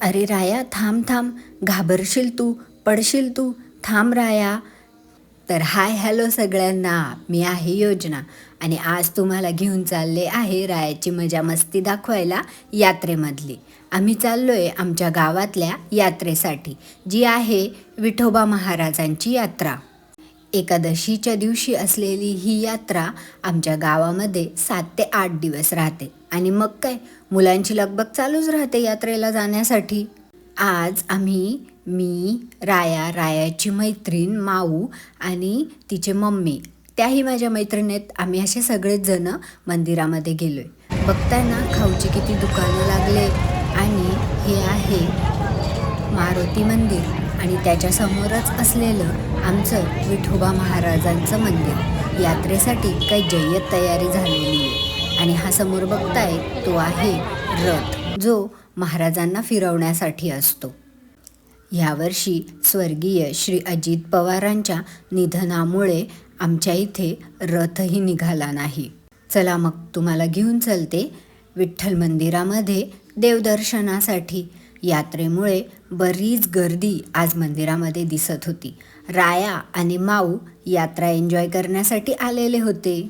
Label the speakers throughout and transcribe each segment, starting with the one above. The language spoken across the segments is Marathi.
Speaker 1: अरे राया, थांब थांब, घाबरशील तू, पडशील तू, थांब राया. तर हाय हॅलो सगळ्यांना, मी आहे योजना आणि आज तुम्हाला घेऊन चालले आहे रायाची मजा मस्ती दाखवायला यात्रेमधली. आम्ही चाललोय आमच्या गावातल्या यात्रेसाठी, जी आहे विठोबा महाराजांची यात्रा. एकादशीच्या दिवशी असलेली ही यात्रा आमच्या गावामध्ये 7 ते 8 दिवस राहते आणि मग काय, मुलांची लगबग चालूच राहते यात्रेला जाण्यासाठी. आज मी, रायाची मैत्रीण माऊ आणि तिचे मम्मी, त्याही माझ्या मैत्रिणीत, आम्ही असे सगळेच जण मंदिरामध्ये गेलोय. बघताय ना खाऊची किती दुकानं लागले. आणि हे आहे मारुती मंदिर आणि त्याच्यासमोरच असलेलं आमचं विठोबा महाराजांचं मंदिर. यात्रेसाठी काही जय्यत तयारी झालेली आहे. आणि हा समोर बघताय तो आहे रथ, जो महाराजांना फिरवण्यासाठी असतो. यावर्षी स्वर्गीय श्री अजित पवारांच्या निधनामुळे आमच्या इथे रथही निघाला नाही. चला मग तुम्हाला घेऊन चलते विठ्ठल मंदिरामध्ये देवदर्शनासाठी. यात्रेमुळे बरीच गर्दी आज मंदिरामध्ये दिसत होती. राया आणि माऊ यात्रा एन्जॉय करण्यासाठी आलेले होते.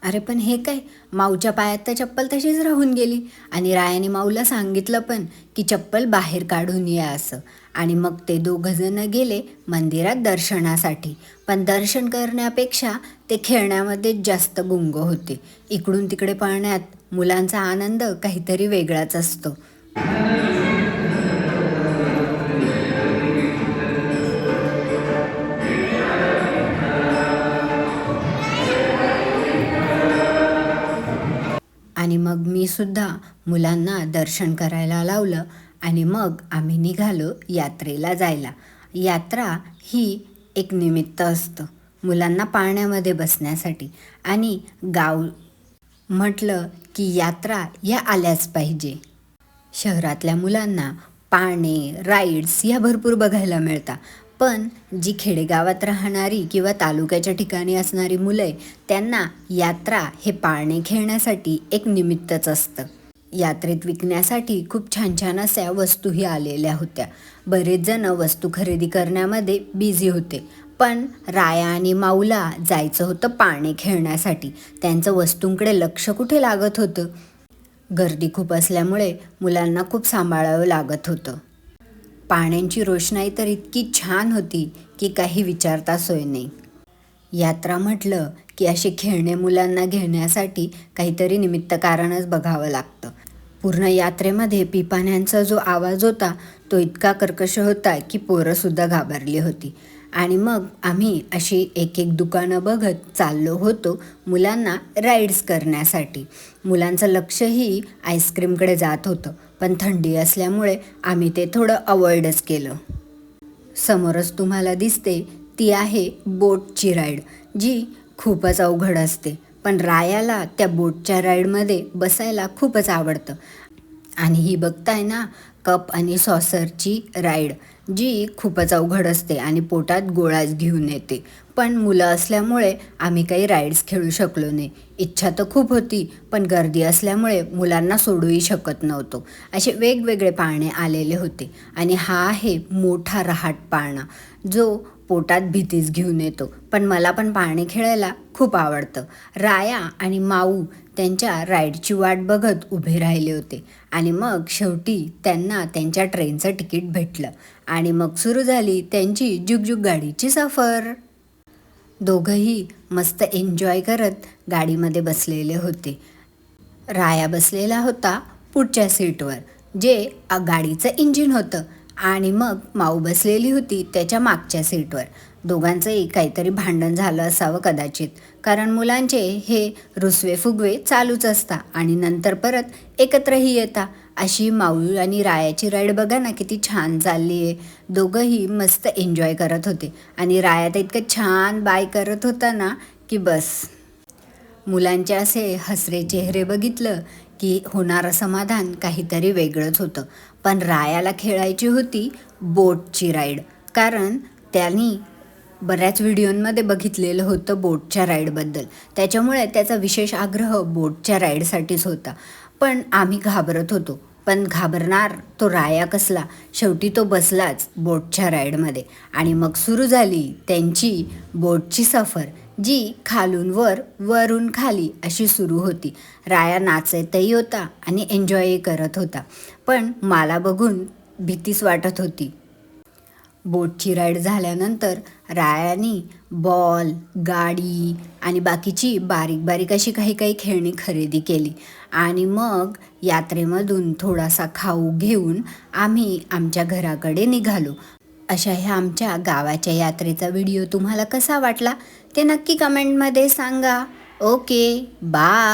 Speaker 1: अरे पण हे काय, माऊच्या पायात तर चप्पल तशीच राहून गेली आणि रायाने माऊला सांगितलं पण की चप्पल बाहेर काढून या असं. आणि मग ते दोघंजण गेले मंदिरात दर्शनासाठी. पण दर्शन करण्यापेक्षा ते खेळण्यामध्येच जास्त गुंग होते. इकडून तिकडे पळण्यात मुलांचा आनंद काहीतरी वेगळाच असतो. आणि मग मी सुद्धा मुलांना दर्शन करायला लावलं आणि मग आम्ही निघालो यात्रेला जायला. यात्रा ही एक निमित्त असतं मुलांना पाळण्यामध्ये बसण्यासाठी. आणि गाव म्हटलं की यात्रा या आल्याच पाहिजे. शहरातल्या मुलांना पाळणे, राईड्स या भरपूर बघायला मिळतात. पण जी खेडेगावात राहणारी किंवा तालुक्याच्या ठिकाणी असणारी मुलं आहे, त्यांना यात्रा हे पाळणे खेळण्यासाठी एक निमित्तच असतं. यात्रेत विकण्यासाठी खूप छान छान अशा वस्तूही आलेल्या होत्या. बरेच जण वस्तू खरेदी करण्यामध्ये बिझी होते. पण राया आणि माऊला जायचं होतं पाळणे खेळण्यासाठी. त्यांचं वस्तूंकडे लक्ष कुठे लागत होतं. गर्दी खूप असल्यामुळे मुलांना खूप सांभाळावं लागत होतं. पाण्याची रोषणाई तर इतकी छान होती की काही विचारता सोय नाही. यात्रा म्हटलं की असे खेळणे मुलांना घेण्यासाठी काहीतरी निमित्त कारणच बघावं लागतं. पूर्ण यात्रेमध्ये पिपाण्यांचा जो आवाज होता तो इतका कर्कश होता की पोरंसुद्धा घाबरली होती. आणि मग आम्ही अशी एक एक दुकानं बघत चाललो होतो मुलांना राईड्स करण्यासाठी. मुलांचं लक्षही आईस्क्रीमकडे जात होतं, पण थंडी असल्यामुळे आम्ही ते थोडं अवॉइडच केलं. समोरच तुम्हाला दिसते ती आहे बोटची राईड, जी खूपच अवघड असते. पण रायाला त्या बोटच्या राईडमध्ये बसायला खूपच आवडतं. आणि ही बघताय ना कप आणि सॉसरची राईड, जी खूपच अवघड असते आणि पोटात गोळाच घेऊन येते. पण मुलं असल्यामुळे आम्ही काही राईड्स खेळू शकलो नाही. इच्छा तर खूप होती, पण गर्दी असल्यामुळे मुलांना सोडूही शकत नव्हतो. असे वेगवेगळे पाळणे आलेले होते. आणि हा आहे मोठा रहाट पाळणा, जो पोटात भीतीच घेऊन येतो. पण मला पण पाळणे खेळायला खूप आवडतं. राया आणि माऊ त्यांच्या राईडची वाट बघत उभे राहिले होते. आणि मग शेवटी त्यांना त्यांच्या ट्रेनचं तिकीट भेटलं आणि मग सुरू झाली त्यांची जुगजुग गाडीची सफर. दोघंही मस्त एन्जॉय करत गाडीमध्ये बसलेले होते. राया बसलेला होता पुढच्या सीटवर, जे गाडीचं इंजिन होतं. आणि मग माऊ बसलेली होती त्याच्या मागच्या सीटवर. दोघांचंही काहीतरी भांडण झालं असावं कदाचित, कारण मुलांचे हे रुसवे फुगवे चालूच असतात आणि नंतर परत एकत्रही येतात. अशी माऊ आणि रायाची राईड बघा ना किती छान चालली आहे. दोघंही मस्त एन्जॉय करत होते आणि राया तर इतकं छान बाय करत होता ना की बस. मुलांचे असे हसरे चेहरे बघितलं की होणारं समाधान काहीतरी वेगळंच होतं. पण रायाला खेळायची होती बोटची राईड, कारण त्यांनी बऱ्याच व्हिडिओंमध्ये बघितलेलं होतं बोटच्या राईडबद्दल. त्याच्यामुळे त्याचा विशेष आग्रह बोटच्या राईडसाठीच होता. पण आम्ही घाबरत होतो. पण घाबरणार तो राया कसला. शेवटी तो बसलाच बोटच्या राईडमध्ये आणि मग सुरू झाली त्यांची बोटची सफर, जी खालून वर वरून खाली अशी सुरू होती. राया नाचतही होता आणि एन्जॉयही करत होता, पण मला बघून भीतीच वाटत होती. बोटची राईड झाल्यानंतर रायानी बॉल, गाडी आणि बाकीची बारीक बारीक अशी काही काही खेळणी खरेदी केली आणि मग यात्रेमधून थोडासा खाऊ घेऊन आम्ही आमच्या घराकडे निघालो. अशा ह्या आमच्या गावाच्या यात्रेचा व्हिडिओ तुम्हाला कसा वाटला ते नक्की कमेंटमध्ये सांगा. Okay, bye.